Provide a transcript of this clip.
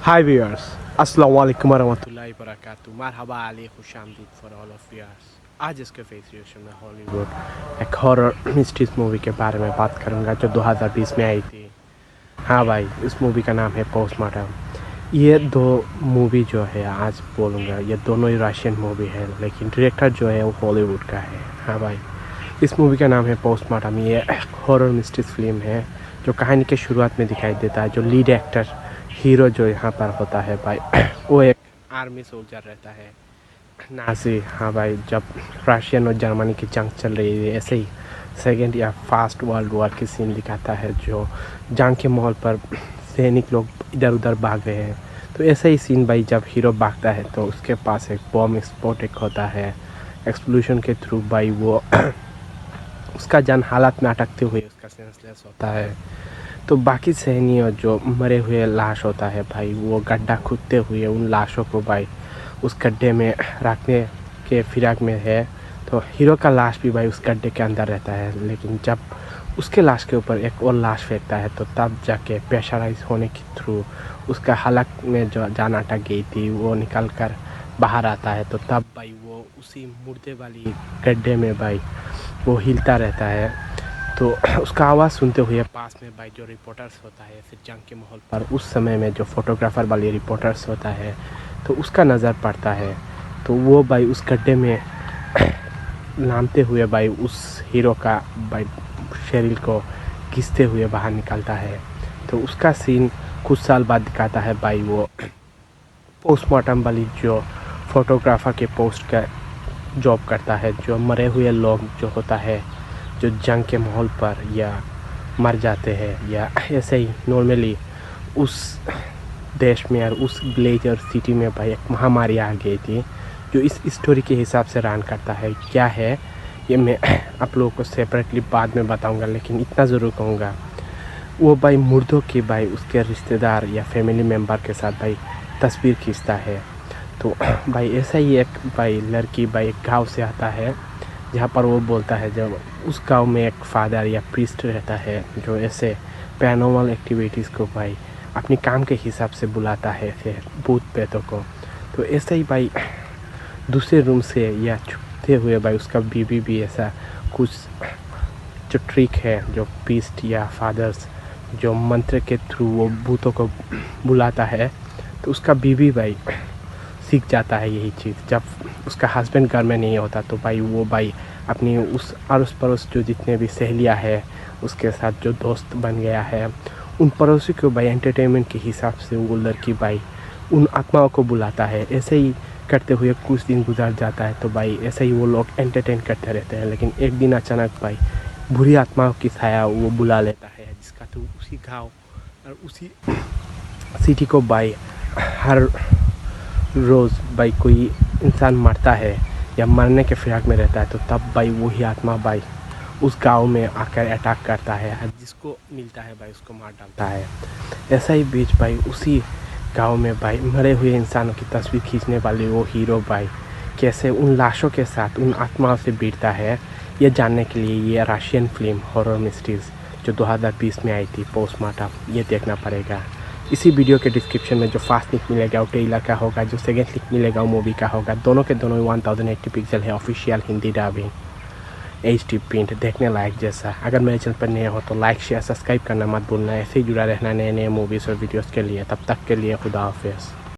हाय viewers, अस्सलाम वालेकुम वरहमतुल्लाहि वबरकातुहू। मरहबा आली खुशामदीद फॉर ऑल ऑफ व्यूअर्स। आज इसके फेस रिएक्शन में हॉलीवुड एक हॉरर मिस्ट्रीज मूवी के बारे में बात करूंगा जो 2020 में आई थी। हाँ भाई, इस मूवी का नाम है पोस्टमार्टम। ये दो मूवी जो है आज बोलूँगा, ये दोनों ही रशियन मूवी है, लेकिन डायरेक्टर जो है वो हॉलीवुड का है। हाँ भाई, इस मूवी का नाम है पोस्टमार्टम। ये एक हॉरर मिस्ट्रीज फिल्म है जो कहानी के शुरुआत में दिखाई देता है। जो लीड एक्टर हीरो जो यहाँ पर होता है भाई वो एक आर्मी सोल्जर रहता है, नाजी। हाँ भाई, जब रशियन और जर्मनी की जंग चल रही है, ऐसे ही सेकेंड या फर्स्ट वर्ल्ड वॉर की सीन दिखाता है। जो जंग के माहौल पर सैनिक लोग इधर उधर भाग रहे हैं, तो ऐसा ही सीन भाई जब हीरो भागता है तो उसके पास एक बॉम्ब स्पॉट एक होता है। एक्सप्लोजन के थ्रू भाई वो उसका जान हालात में अटकते हुए उसका सेंसलेस होता है। तो बाकी सैनिक जो मरे हुए लाश होता है भाई, वो गड्ढा खुदते हुए उन लाशों को भाई उस गड्ढे में रखने के फिराक में है। तो हीरो का लाश भी भाई उस गड्ढे के अंदर रहता है, लेकिन जब उसके लाश के ऊपर एक और लाश फेंकता है तो तब जाके प्रेशराइज होने के थ्रू उसका हलक में जो जान अटक गई थी वो निकल कर बाहर आता है। तो तब भाई वो उसी मुर्दे वाली गड्ढे में भाई वो हिलता रहता है। तो उसका आवाज़ सुनते हुए पास में भाई जो रिपोर्टर्स होता है, फिर जंग के माहौल पर उस समय में जो फोटोग्राफ़र वाली रिपोर्टर्स होता है, तो उसका नज़र पड़ता है। तो वो भाई उस गड्ढे में नामते हुए भाई उस हीरो का भाई शरीर को घिसते हुए बाहर निकलता है। तो उसका सीन कुछ साल बाद दिखाता है भाई वो पोस्टमार्टम वाली जो फोटोग्राफर के पोस्ट का जॉब करता है। जो मरे हुए लोग जो होता है, जो जंग के माहौल पर या मर जाते हैं या ऐसे ही नॉर्मली उस देश में और उस विलेज और सिटी में भाई एक महामारी आ गई थी, जो इस स्टोरी के हिसाब से रन करता है। क्या है ये मैं आप लोगों को सेपरेटली बाद में बताऊंगा, लेकिन इतना ज़रूर कहूँगा, वो भाई मुर्दों की भाई उसके रिश्तेदार या फैमिली मेम्बर के साथ भाई तस्वीर खींचता है। तो भाई ऐसा ही एक भाई लड़की भाई एक गाँव से आता है, जहाँ पर वो बोलता है जब उस गांव में एक फादर या प्रीस्ट रहता है जो ऐसे पैरानॉर्मल एक्टिविटीज़ को भाई अपनी काम के हिसाब से बुलाता है, फिर भूत प्रेतों को। तो ऐसे ही भाई दूसरे रूम से या छुपते हुए भाई उसका बीबी भी ऐसा कुछ जो ट्रिक है, जो प्रीस्ट या फादर्स जो मंत्र के थ्रू वो भूतों को बुलाता है, तो उसका बीबी भाई सीख जाता है यही चीज़। जब उसका हस्बैंड घर में नहीं होता तो भाई वो भाई अपनी उस अड़ोस पड़ोस जो जितने भी सहेलियाँ हैं उसके साथ जो दोस्त बन गया है, उन पड़ोसी को भाई एंटरटेनमेंट के हिसाब से वो लड़की भाई उन आत्माओं को बुलाता है। ऐसे ही करते हुए कुछ दिन गुजर जाता है। तो भाई ऐसे ही वो लोग एंटरटेन करते रहते हैं, लेकिन एक दिन अचानक भाई बुरी आत्माओं की छाया वो बुला लेता है, जिसका तो उसी गाँव और उसी सिटी को भाई हर रोज़ भाई कोई इंसान मरता है या मरने के फिराक में रहता है, तो तब भाई वही आत्मा भाई उस गांव में आकर अटैक करता है, जिसको मिलता है भाई उसको मार डालता है। ऐसा ही बीच भाई उसी गांव में भाई मरे हुए इंसानों की तस्वीर खींचने वाले वो हीरो भाई कैसे उन लाशों के साथ उन आत्माओं से भिड़ता है, ये जानने के लिए ये रशियन फिल्म हॉरर मिस्ट्रीज़ जो 2020 में आई थी पोस्टमार्टम, ये देखना पड़ेगा। इसी वीडियो के डिस्क्रिप्शन में जो फर्स्ट लिंक मिलेगा वो ट्रेलर का होगा, जो सेकंड लिंक मिलेगा वो मूवी का होगा। दोनों के दोनों 1080 पिक्सल है, official Hindi dubbing HD print, देखने लायक जैसा। अगर मेरे चैनल पर नए हो तो लाइक शेयर सब्सक्राइब करना मत भूलना। ऐसे ही जुड़ा रहना नए नए मूवीज़ और वीडियोज़ के लिए। तब तक के लिए खुदा हाफिज़।